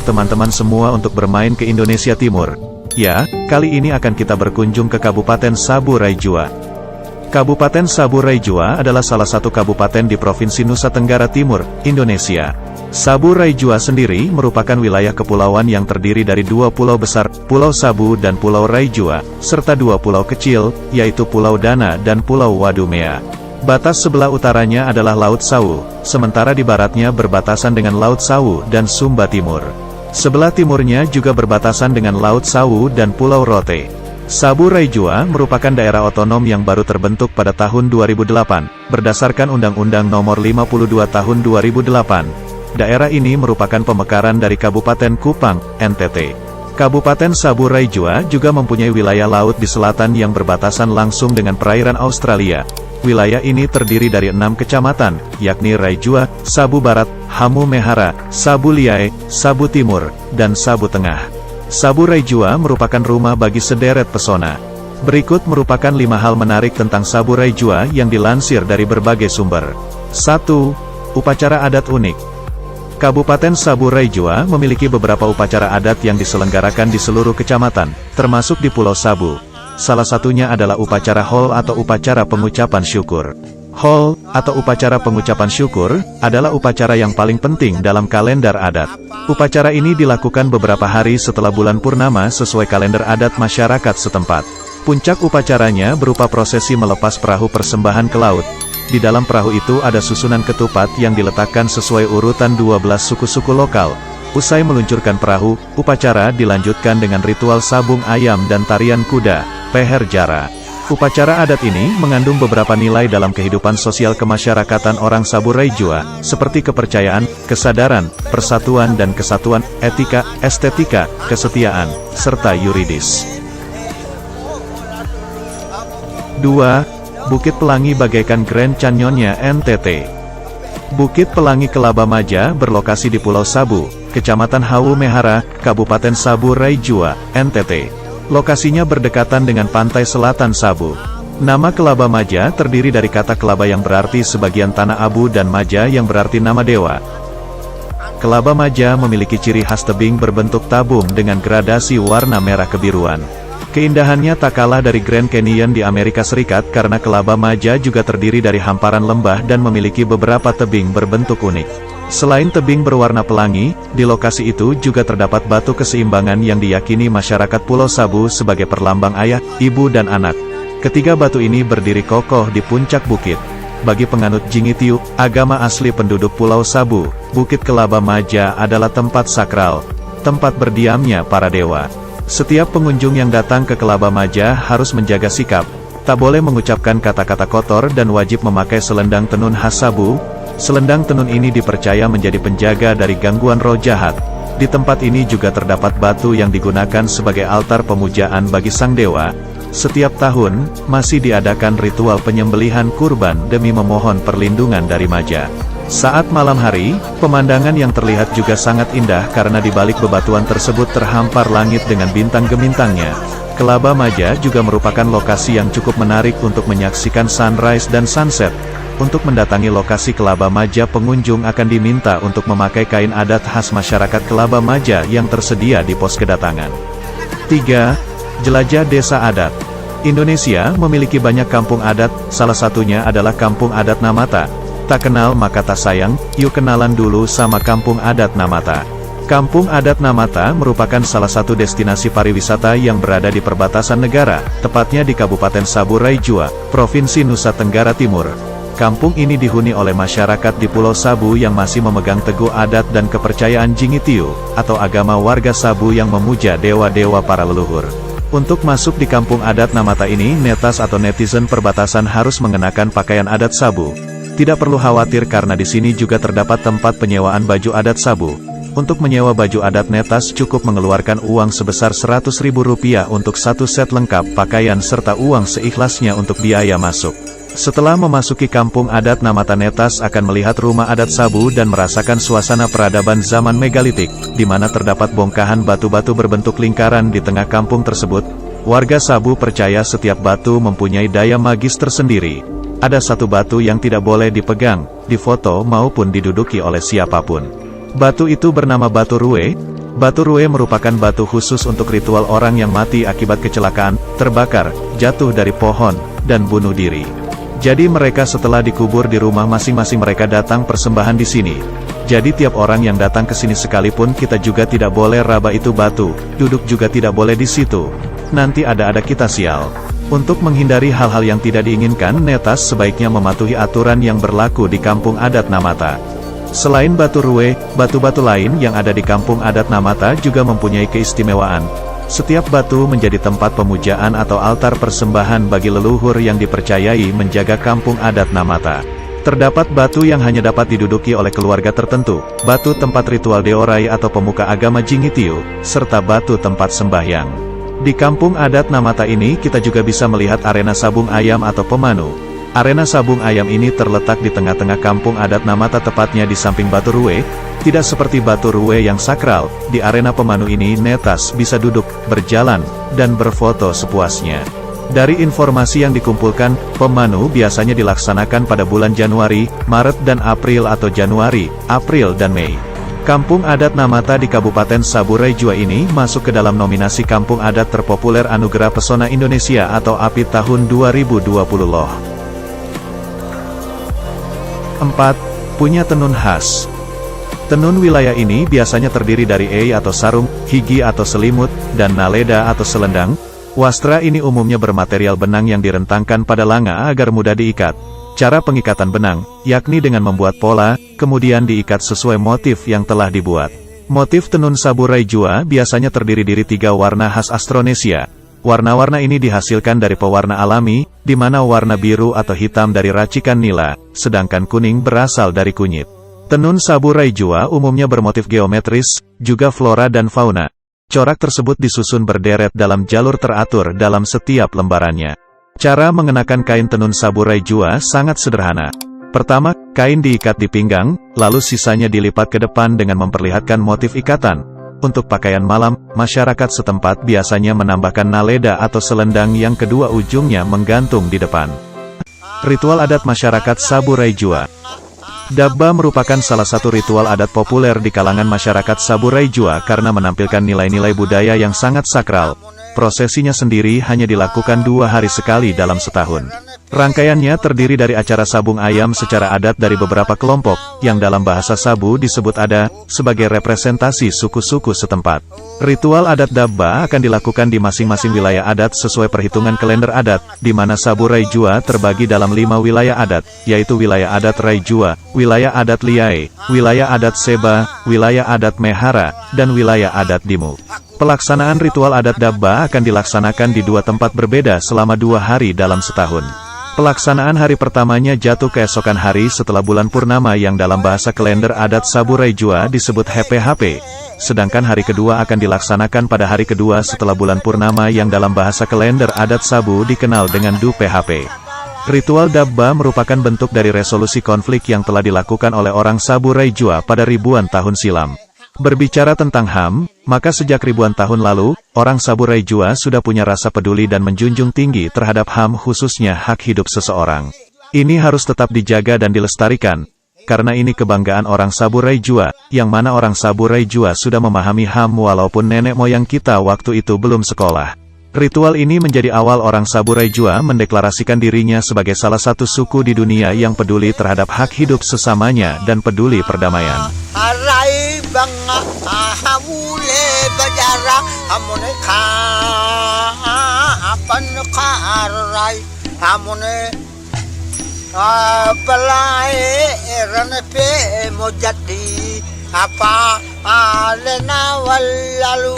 teman-teman semua untuk bermain ke Indonesia Timur. Ya, kali ini akan kita berkunjung ke Kabupaten Sabu Raijua. Kabupaten Sabu Raijua adalah salah satu kabupaten di Provinsi Nusa Tenggara Timur, Indonesia. Sabu Raijua sendiri merupakan wilayah kepulauan yang terdiri dari dua pulau besar, Pulau Sabu dan Pulau Raijua, serta dua pulau kecil, yaitu Pulau Dana dan Pulau Wadumea. Batas sebelah utaranya adalah Laut Sawu, sementara di baratnya berbatasan dengan Laut Sawu dan Sumba Timur. Sebelah timurnya juga berbatasan dengan Laut Sawu dan Pulau Rote. Sabu Raijua merupakan daerah otonom yang baru terbentuk pada tahun 2008, berdasarkan Undang-Undang Nomor 52 Tahun 2008. Daerah ini merupakan pemekaran dari Kabupaten Kupang, NTT. Kabupaten Sabu Raijua juga mempunyai wilayah laut di selatan yang berbatasan langsung dengan perairan Australia. Wilayah ini terdiri dari 6 kecamatan, yakni Raijua, Sabu Barat, Hamu Mehara, Sabu Liae, Sabu Timur, dan Sabu Tengah. Sabu Raijua merupakan rumah bagi sederet pesona. Berikut merupakan 5 hal menarik tentang Sabu Raijua yang dilansir dari berbagai sumber. 1. Upacara adat unik. Kabupaten Sabu Raijua memiliki beberapa upacara adat yang diselenggarakan di seluruh kecamatan, termasuk di Pulau Sabu. Salah satunya adalah upacara Hol atau upacara pengucapan syukur. Hol, atau upacara pengucapan syukur, adalah upacara yang paling penting dalam kalender adat. Upacara ini dilakukan beberapa hari setelah bulan purnama sesuai kalender adat masyarakat setempat. Puncak upacaranya berupa prosesi melepas perahu persembahan ke laut. Di dalam perahu itu ada susunan ketupat yang diletakkan sesuai urutan 12 suku-suku lokal. Usai meluncurkan perahu, upacara dilanjutkan dengan ritual sabung ayam dan tarian kuda, peher jara. Upacara adat ini mengandung beberapa nilai dalam kehidupan sosial kemasyarakatan orang Sabu Raijua, seperti kepercayaan, kesadaran, persatuan dan kesatuan, etika, estetika, kesetiaan, serta yuridis. 2. Bukit Pelangi bagaikan Grand Canyonnya NTT. Bukit Pelangi Kelaba Maja berlokasi di Pulau Sabu, Kecamatan Hawu Mehara, Kabupaten Sabu Raijua, NTT. Lokasinya berdekatan dengan pantai selatan Sabu. Nama Kelaba Maja terdiri dari kata kelaba yang berarti sebagian tanah abu dan maja yang berarti nama dewa. Kelaba Maja memiliki ciri khas tebing berbentuk tabung dengan gradasi warna merah kebiruan. Keindahannya tak kalah dari Grand Canyon di Amerika Serikat karena Kelaba Maja juga terdiri dari hamparan lembah dan memiliki beberapa tebing berbentuk unik. Selain tebing berwarna pelangi, di lokasi itu juga terdapat batu keseimbangan yang diyakini masyarakat Pulau Sabu sebagai perlambang ayah, ibu dan anak. Ketiga batu ini berdiri kokoh di puncak bukit. Bagi penganut Jingitiu, agama asli penduduk Pulau Sabu, Bukit Kelaba Maja adalah tempat sakral, tempat berdiamnya para dewa. Setiap pengunjung yang datang ke Kelaba Maja harus menjaga sikap, tak boleh mengucapkan kata-kata kotor dan wajib memakai selendang tenun khas Sabu. Selendang tenun ini dipercaya menjadi penjaga dari gangguan roh jahat. Di tempat ini juga terdapat batu yang digunakan sebagai altar pemujaan bagi sang dewa. Setiap tahun, masih diadakan ritual penyembelihan kurban demi memohon perlindungan dari Maja. Saat malam hari, pemandangan yang terlihat juga sangat indah karena di balik bebatuan tersebut terhampar langit dengan bintang gemintangnya. Kelaba Maja juga merupakan lokasi yang cukup menarik untuk menyaksikan sunrise dan sunset. Untuk mendatangi lokasi Kelaba Maja, pengunjung akan diminta untuk memakai kain adat khas masyarakat Kelaba Maja yang tersedia di pos kedatangan. 3. Jelajah Desa Adat. Indonesia memiliki banyak kampung adat, salah satunya adalah Kampung Adat Namata. Tak kenal maka tak sayang, yuk kenalan dulu sama Kampung Adat Namata. Kampung Adat Namata merupakan salah satu destinasi pariwisata yang berada di perbatasan negara, tepatnya di Kabupaten Sabu Raijua, Provinsi Nusa Tenggara Timur. Kampung ini dihuni oleh masyarakat di Pulau Sabu yang masih memegang teguh adat dan kepercayaan Jingitiu, atau agama warga Sabu yang memuja dewa-dewa para leluhur. Untuk masuk di Kampung Adat Namata ini, netas atau netizen perbatasan harus mengenakan pakaian adat Sabu. Tidak perlu khawatir karena di sini juga terdapat tempat penyewaan baju adat Sabu. Untuk menyewa baju adat netas cukup mengeluarkan uang sebesar Rp100.000 untuk satu set lengkap pakaian serta uang seikhlasnya untuk biaya masuk. Setelah memasuki Kampung Adat Namata, netas akan melihat rumah adat Sabu dan merasakan suasana peradaban zaman megalitik, di mana terdapat bongkahan batu-batu berbentuk lingkaran di tengah kampung tersebut. Warga Sabu percaya setiap batu mempunyai daya magis tersendiri. Ada satu batu yang tidak boleh dipegang, difoto maupun diduduki oleh siapapun. Batu itu bernama Batu Rue. Batu Rue merupakan batu khusus untuk ritual orang yang mati akibat kecelakaan, terbakar, jatuh dari pohon, dan bunuh diri. Jadi mereka setelah dikubur di rumah masing-masing mereka datang persembahan di sini. Jadi tiap orang yang datang ke sini sekalipun kita juga tidak boleh raba itu batu, duduk juga tidak boleh di situ. Nanti ada kita sial. Untuk menghindari hal-hal yang tidak diinginkan, netas sebaiknya mematuhi aturan yang berlaku di kampung adat Namata. Selain Batu Rue, batu-batu lain yang ada di kampung adat Namata juga mempunyai keistimewaan. Setiap batu menjadi tempat pemujaan atau altar persembahan bagi leluhur yang dipercayai menjaga kampung adat Namata. Terdapat batu yang hanya dapat diduduki oleh keluarga tertentu, batu tempat ritual deorai atau pemuka agama Jingitiu, serta batu tempat sembahyang. Di kampung adat Namata ini kita juga bisa melihat arena sabung ayam atau pemanu. Arena sabung ayam ini terletak di tengah-tengah kampung adat Namata, tepatnya di samping Batu Rue. Tidak seperti Batu Rue yang sakral, di arena pemanu ini netas bisa duduk, berjalan, dan berfoto sepuasnya. Dari informasi yang dikumpulkan, pemanu biasanya dilaksanakan pada bulan Januari, Maret dan April atau Januari, April dan Mei. Kampung adat Namata di Kabupaten Sabu Raijua ini masuk ke dalam nominasi Kampung Adat Terpopuler Anugerah Pesona Indonesia atau API tahun 2020 loh. 4. Punya tenun khas. Tenun wilayah ini biasanya terdiri dari atau sarung, higi atau selimut, dan naleda atau selendang. Wastra ini umumnya bermaterial benang yang direntangkan pada langa agar mudah diikat. Cara pengikatan benang, yakni dengan membuat pola, kemudian diikat sesuai motif yang telah dibuat. Motif tenun Sabu Raijua biasanya terdiri dari 3 warna khas Austronesia. Warna-warna ini dihasilkan dari pewarna alami, di mana warna biru atau hitam dari racikan nila, sedangkan kuning berasal dari kunyit. Tenun Sabu Raijua umumnya bermotif geometris, juga flora dan fauna. Corak tersebut disusun berderet dalam jalur teratur dalam setiap lembarannya. Cara mengenakan kain tenun Sabu Raijua sangat sederhana. Pertama, kain diikat di pinggang, lalu sisanya dilipat ke depan dengan memperlihatkan motif ikatan. Untuk pakaian malam, masyarakat setempat biasanya menambahkan naleda atau selendang yang kedua ujungnya menggantung di depan. Ritual adat masyarakat Sabu Raijua. Dabba merupakan salah satu ritual adat populer di kalangan masyarakat Sabu Raijua karena menampilkan nilai-nilai budaya yang sangat sakral. Prosesinya sendiri hanya dilakukan 2 hari sekali dalam setahun. Rangkaiannya terdiri dari acara sabung ayam secara adat dari beberapa kelompok, yang dalam bahasa Sabu disebut ada, sebagai representasi suku-suku setempat. Ritual adat Dabba akan dilakukan di masing-masing wilayah adat sesuai perhitungan kalender adat, di mana Sabu Raijua terbagi dalam 5 wilayah adat, yaitu wilayah adat Raijua, wilayah adat Liae, wilayah adat Seba, wilayah adat Mehara, dan wilayah adat Dimu. Pelaksanaan ritual adat Dabba akan dilaksanakan di 2 tempat berbeda selama 2 hari dalam setahun. Pelaksanaan hari pertamanya jatuh keesokan hari setelah bulan purnama yang dalam bahasa kalender adat Sabu Raijua disebut HPHP. Sedangkan hari kedua akan dilaksanakan pada hari kedua setelah bulan purnama yang dalam bahasa kalender adat Sabu dikenal dengan DuPHP. Ritual Dabba merupakan bentuk dari resolusi konflik yang telah dilakukan oleh orang Sabu Raijua pada ribuan tahun silam. Berbicara tentang HAM, maka sejak ribuan tahun lalu, orang Sabu Raijua sudah punya rasa peduli dan menjunjung tinggi terhadap HAM, khususnya hak hidup seseorang. Ini harus tetap dijaga dan dilestarikan, karena ini kebanggaan orang Sabu Raijua, yang mana orang Sabu Raijua sudah memahami HAM walaupun nenek moyang kita waktu itu belum sekolah. Ritual ini menjadi awal orang Sabu Raijua mendeklarasikan dirinya sebagai salah satu suku di dunia yang peduli terhadap hak hidup sesamanya dan peduli perdamaian. Arai banga hamule bajara hamune ka apan ka arai hamune balai ranepe mojati apa alena walalu.